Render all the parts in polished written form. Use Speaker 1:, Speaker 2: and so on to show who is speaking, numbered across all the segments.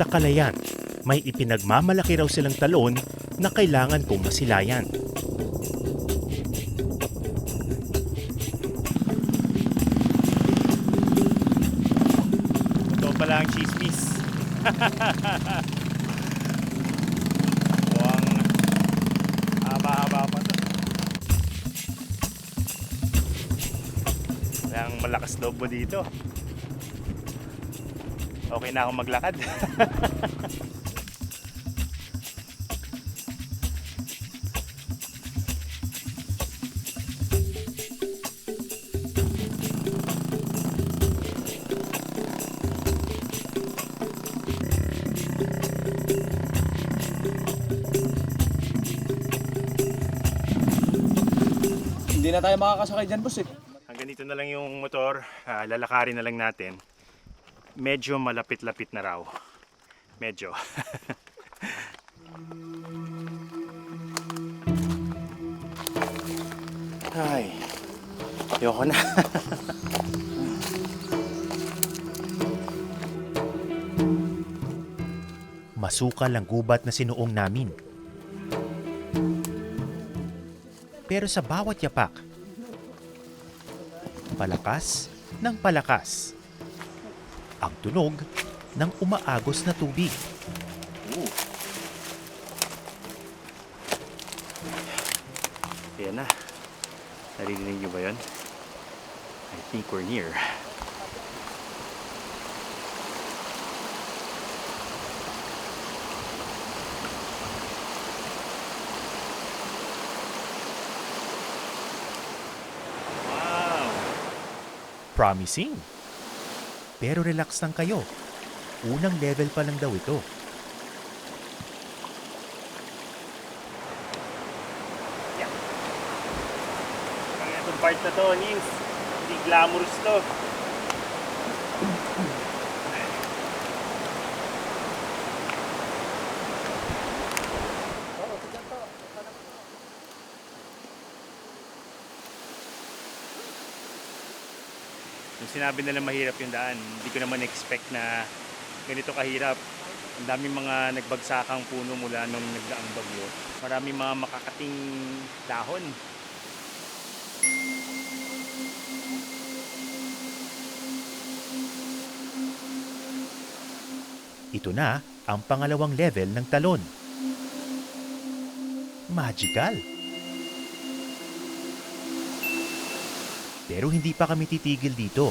Speaker 1: Sa Kalayaan, may ipinagmamalaki raw silang talon na kailangan kong masilayan. Ito pala ang chismis. Mukhang haba-haba pa to. Ang malakas loob mo dito. Okay na akong maglakad.
Speaker 2: Hindi na tayo makakasakay dyan, boss eh.
Speaker 1: Hanggang dito na lang yung motor, lalakarin na lang natin. Medyo malapit-lapit na raw. Medyo. Ay, ayoko na. Masukal ang gubat na sinuong namin. Pero sa bawat yapak, palakas ng palakas ang tunog ng umaagos na tubig. Ayan na. Naririnig niyo ba yun? I think we're near. Wow! Promising. Pero relax lang kayo. Unang level pa lang daw ito. Yeah. Ang itong part na to, Nils, hindi glamorous to. Yung sinabi nila mahirap yung daan, hindi ko naman expect na ganito kahirap. Ang daming mga nagbagsakang puno mula nung nagdaang bagyo. Maraming mga makakating dahon. Ito na ang pangalawang level ng talon. Magical! Pero hindi pa kami titigil dito.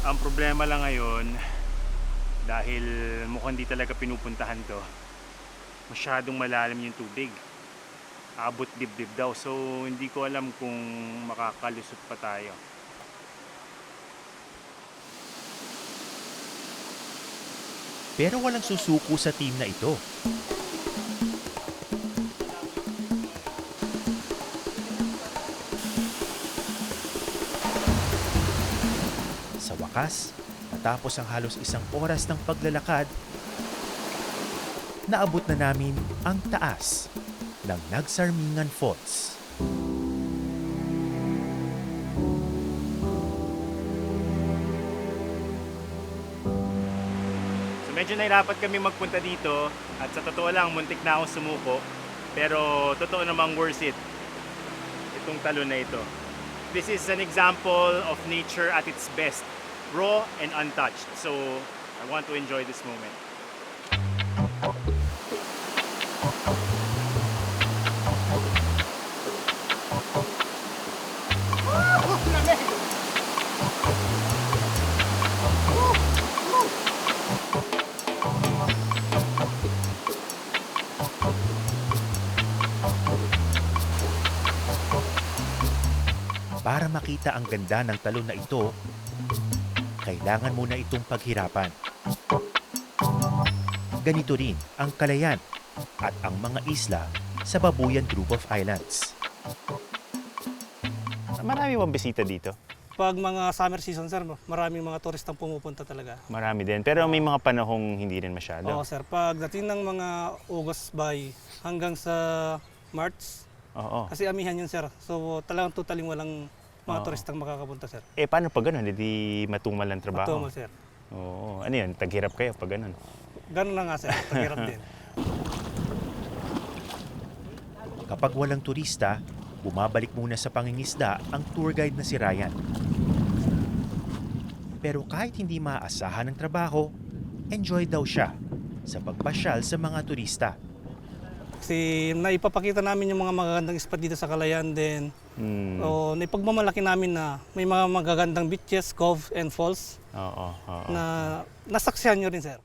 Speaker 1: Ang problema lang ngayon, dahil mukhang di talaga pinupuntahan to, masyadong malalim yung tubig. Abot dibdib daw, so hindi ko alam kung makakalusot pa tayo. Pero walang susuko sa team na ito. Sa wakas, matapos ang halos isang oras ng paglalakad, naabot na namin ang taas ng Nagsarmingan Falls. So medyo nahirapat kami magpunta dito at sa totoo lang, muntik na akong sumuko. Pero totoo namang worth it, itong talon na ito. This is an example of nature at its best, raw and untouched. So I want to enjoy this moment. Para makita ang ganda ng talon na ito, kailangan mo na itong paghirapan. Ganito rin ang Kalayaan at ang mga isla sa Babuyan Group of Islands. Marami bang bisita dito?
Speaker 3: Pag mga summer season, sir, maraming mga turistang pumupunta talaga.
Speaker 1: Marami din, pero may mga panahong hindi rin masyado.
Speaker 3: Oo, sir. Pagdating ng mga August by hanggang sa March,
Speaker 1: Oo.
Speaker 3: kasi amihan yun, sir. So talagang totaling walang mga
Speaker 1: Oo.
Speaker 3: turistang makakapunta, sir.
Speaker 1: Eh paano pag gano'n? Hindi matumal ang trabaho?
Speaker 3: Matumal, sir.
Speaker 1: Oo. Ano yun? Taghirap kayo pag ganun.
Speaker 3: Ganun na nga sir, paghirap din.
Speaker 4: Kapag walang turista, bumabalik muna sa pangingisda ang tour guide na si Ryan. Pero kahit hindi maaasahan ng trabaho, enjoy daw siya sa pagpasyal sa mga turista.
Speaker 3: Kasi naipapakita namin yung mga magagandang spot dito sa Kalayaan din. O naipagmamalaki namin na may mga magagandang beaches, cove, and falls
Speaker 1: Oo.
Speaker 3: na nasaksihan nyo rin sir.